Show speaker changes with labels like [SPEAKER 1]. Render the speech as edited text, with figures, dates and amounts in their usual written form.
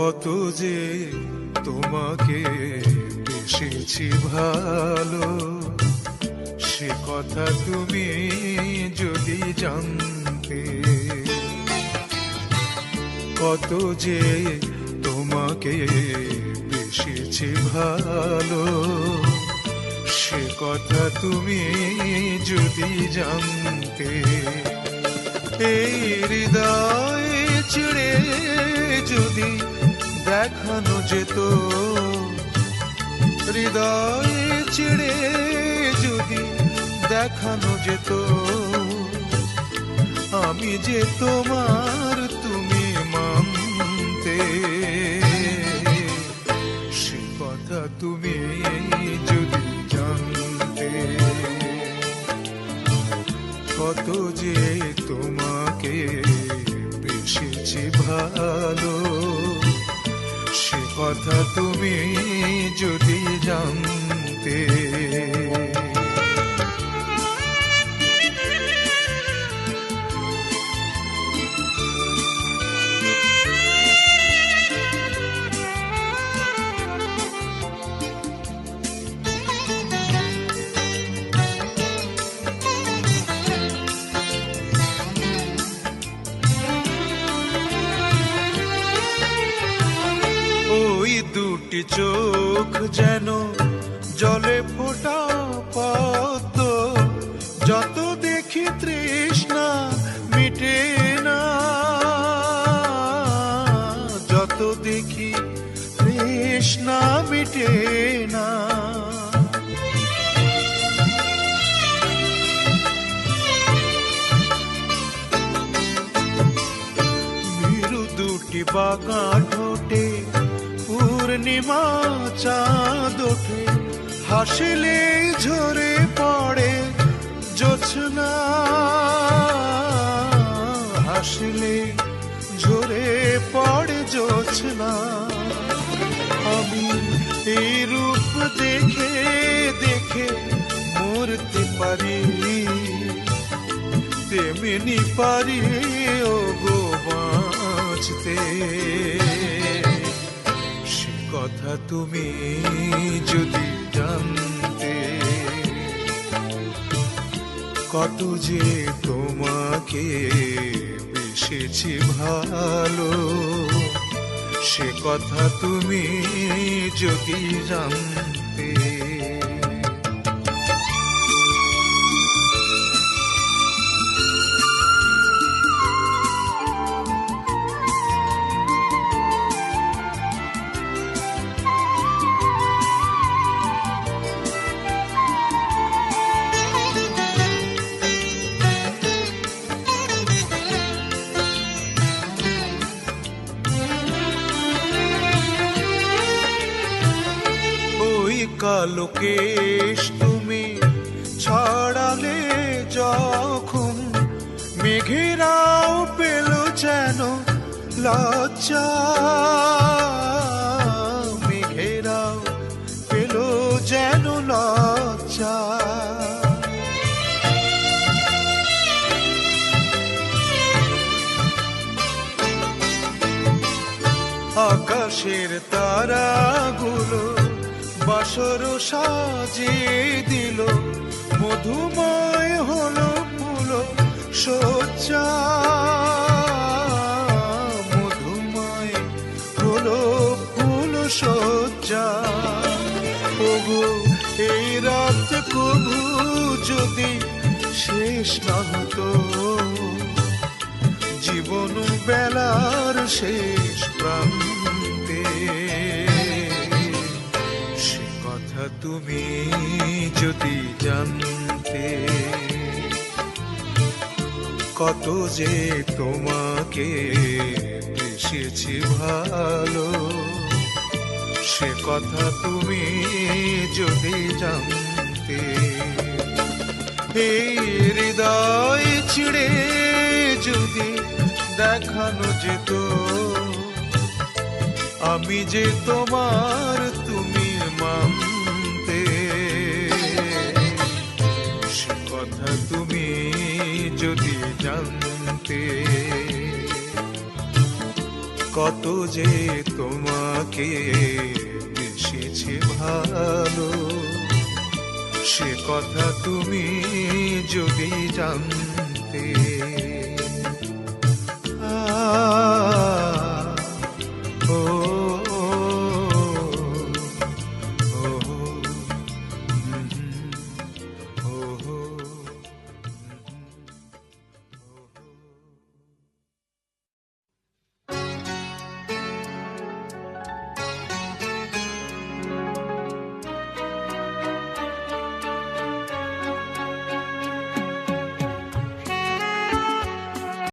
[SPEAKER 1] কত যে তোমাকে বেসেছি ভালো, সে কথা তুমি যদি জানতে। কত যে তোমাকে বেসেছি ভালো, সে কথা তুমি যদি জানতে। এই হৃদয় ছিঁড়ে যদি দেখানো যেত, হৃদয় ছিঁড়ে যদি দেখানো যেত, আমি যে তোমার তুমি মানতে। সে কথা তুমি যদি জানতে। কত যে তোমাকে বেসেছি ভালো, সে কথা তুমি যদি জানতে। ওই দুটি চোখ যেন জলে ফোটা পদ্ম, যত দেখি তৃষ্ণা মিটে না, যত দেখি তৃষ্ণা মিটে না। মেরু দুটি বাঁকা ঠোঁটে পূর্ণিমা চাঁদ ওঠে, হাসিলে ঝরে পড়ে জোছনা, হাসিলে ঝরে পড়ে জোছনা। আমি এই রূপ দেখে দেখে মরতে পারি, তেমনি পারি ও গো বাঁচতে। কথা তুমি যদি জানতে। কত যে তোমাকে বেসেছি ভালো, সে কথা তুমি যদি জানতে। কালো কেশ তুমি ছড়ালে যখন, মেঘেরাও পেল যেন লজ্জা, মেঘেরাও পেল যেন লজ্জা। আকাশের তারাগুলো বাসর সাজিয়ে দিল, মধুময় হলো ফুল সজ্জা, মধুময় হলো ফুল সজ্জা। ওগো এই রাত কবু যদি শেষ না হতো, জীবন বেলার শেষ প্রান্তে। তুমি যদি জানতে। কত যে তোমাকে বেসেছি ভালো, সে কথা তুমি যদি জানতে। এই হৃদয় ছিঁড়ে যদি দেখানো যেত, আমি যে তোমার তুমি মানতে। সে কথা তুমি যদি জানতে। কত যে তোমাকে বেসেছে ভালো, সে কথা তুমি যদি জানতে।